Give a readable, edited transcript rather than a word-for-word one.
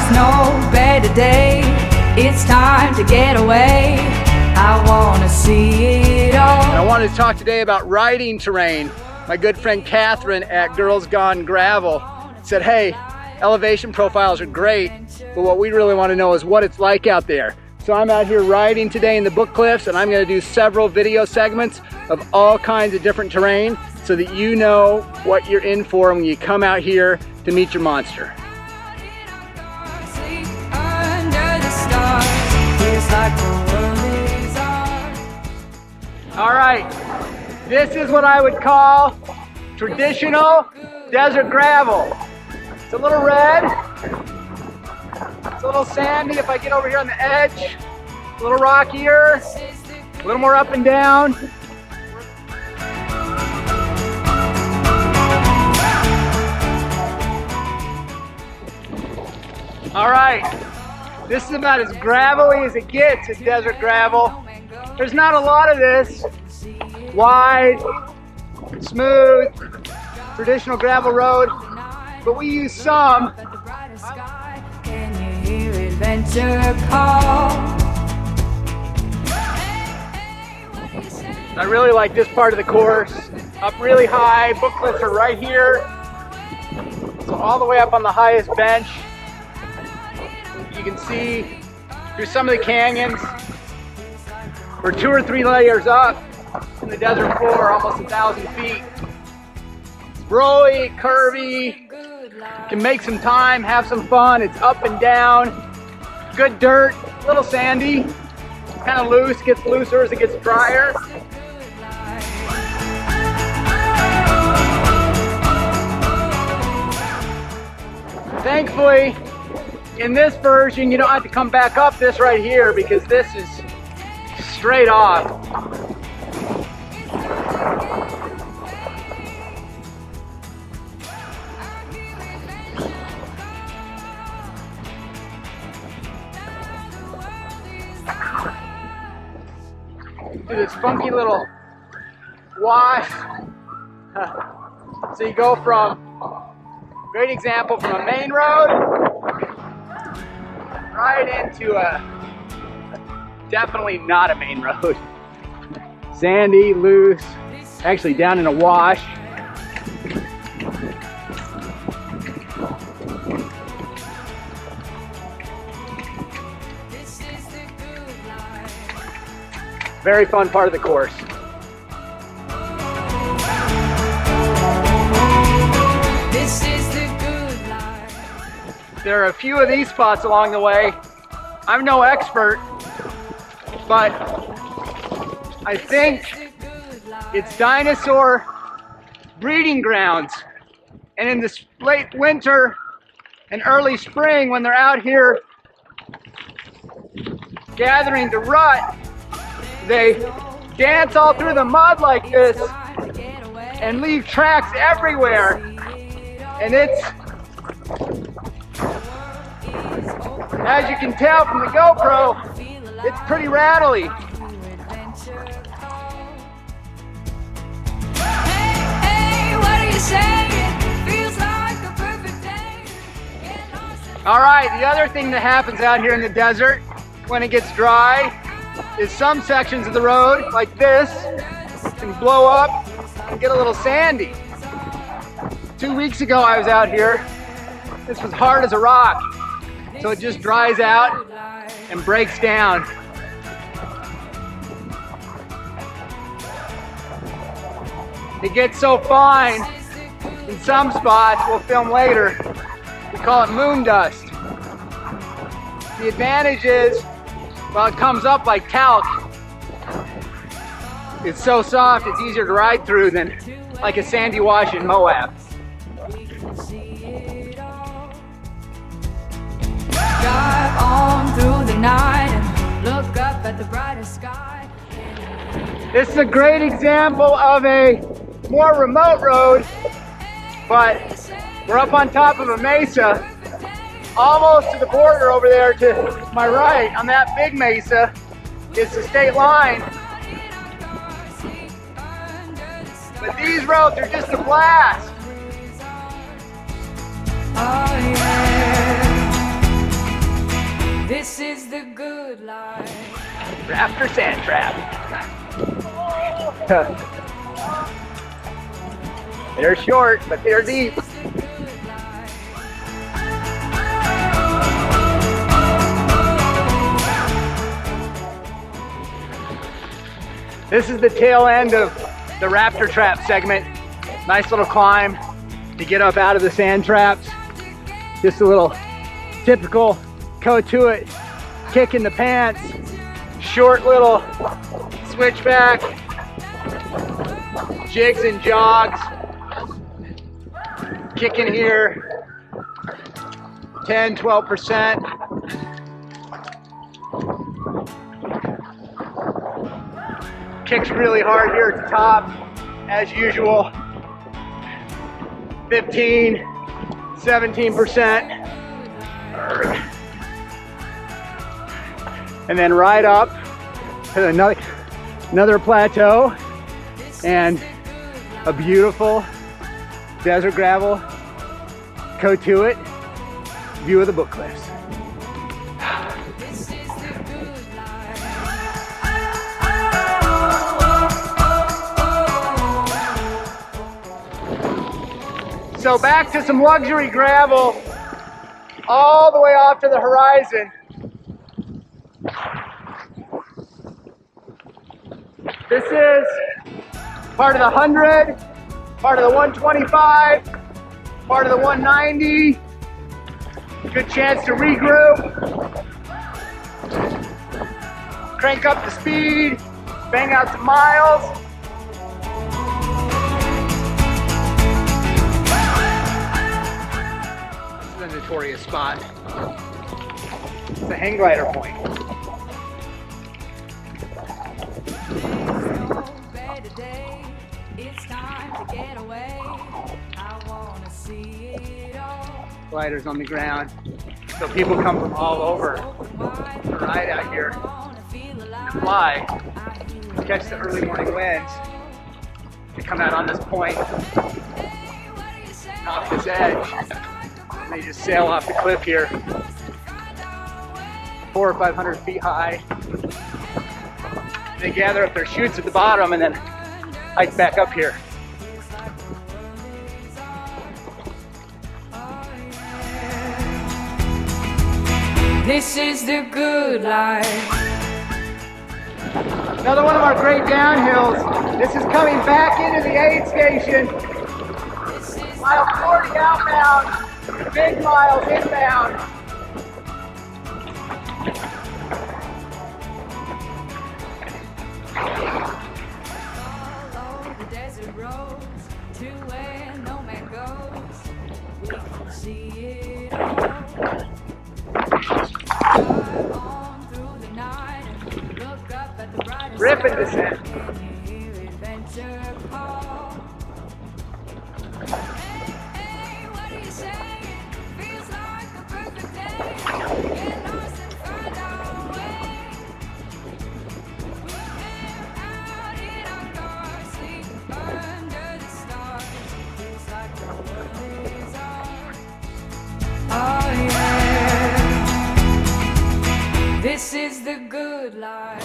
There's no better day. It's time to get away. I wanna see it all. I wanted to talk today about riding terrain. My good friend Catherine at Girls Gone Gravel said, hey, elevation profiles are great, but what we really want to know is what it's like out there. So I'm out here riding today in the Book Cliffs, and I'm going to do several video segments of all kinds of different terrain so that you know what you're in for when you come out here to meet your monster. All right, this is what I would call traditional desert gravel. It's a little red, it's a little sandy if I get over here on the edge, a little rockier, a little more up and down. All right, this is about as gravelly as it gets as desert gravel. There's not a lot of this wide, smooth, traditional gravel road, but we use some. Can you hear adventure call? I really like this part of the course. Up really high, Book Cliffs are right here. So all the way up on the highest bench, you can see through some of the canyons. We're 2 or 3 layers up in the desert floor, almost 1,000 feet. It's rolly, curvy, can make some time, have some fun. It's up and down, good dirt, a little sandy. It's kind of loose, gets looser as it gets drier. Thankfully, in this version, you don't have to come back up this right here because this is straight off. Do this funky little wash. So you go from, great example, from a main road right into a definitely not a main road. Sandy, loose, actually down in a wash. Very fun part of the course. This is the good life. There are a few of these spots along the way. I'm no expert, but I think it's dinosaur breeding grounds. And in this late winter and early spring, when they're out here gathering to rut, they dance all through the mud like this and leave tracks everywhere. And it's, as you can tell from the GoPro, it's pretty rattly. All right, the other thing that happens out here in the desert when it gets dry is some sections of the road, like this, can blow up and get a little sandy. 2 weeks ago I was out here. This was hard as a rock, so it just dries out and breaks down. It gets so fine in some spots, we'll film later, we call it moon dust. The advantage is, well, it comes up like talc. It's so soft, it's easier to ride through than like a sandy wash in Moab. Drive on through the night and look up at the brightest sky. This is a great example of a more remote road, but we're up on top of a mesa, almost to the border over there to my right. On that big mesa is the state line. But these roads are just a blast. Oh yeah. is the good life. Raptor sand trap. They're short, but they're deep. This is the tail end of the Raptor trap segment. Nice little climb to get up out of the sand traps. Just a little typical Co2uT kick in the pants. Short little switchback, jigs and jogs. Kicking here, 10, 12%. Kicks really hard here at the top, as usual. 15, 17%. And then right up to another plateau and a beautiful desert gravel Co2uT view of the book cliffs. So back to some luxury gravel all the way off to the horizon. This is part of the 100, part of the 125, part of the 190. Good chance to regroup. Crank up the speed, bang out some miles. This is a notorious spot. It's the hang glider point. It's time to get away. I wanna see it all. Gliders on the ground. So people come from all over to ride out here, to fly, catch the early morning winds, to come out on this point, off this edge, and they just sail off the cliff here, 400 or 500 feet high. They gather up their chutes at the bottom and then hike back up here. This is the good life. Another one of our great downhills. This is coming back into the aid station. Mile 40 outbound, big miles inbound. Follow the desert roads to where no man goes. We can see it all. Drive on through the night and look up at the brightest Ripping descent. hear adventure call. Hey, what are you saying? Feels like the perfect day. Get lost and find our way. We camp out in our car, sleep under the stars. Feels like the world is ours. Oh yeah. This is the good life.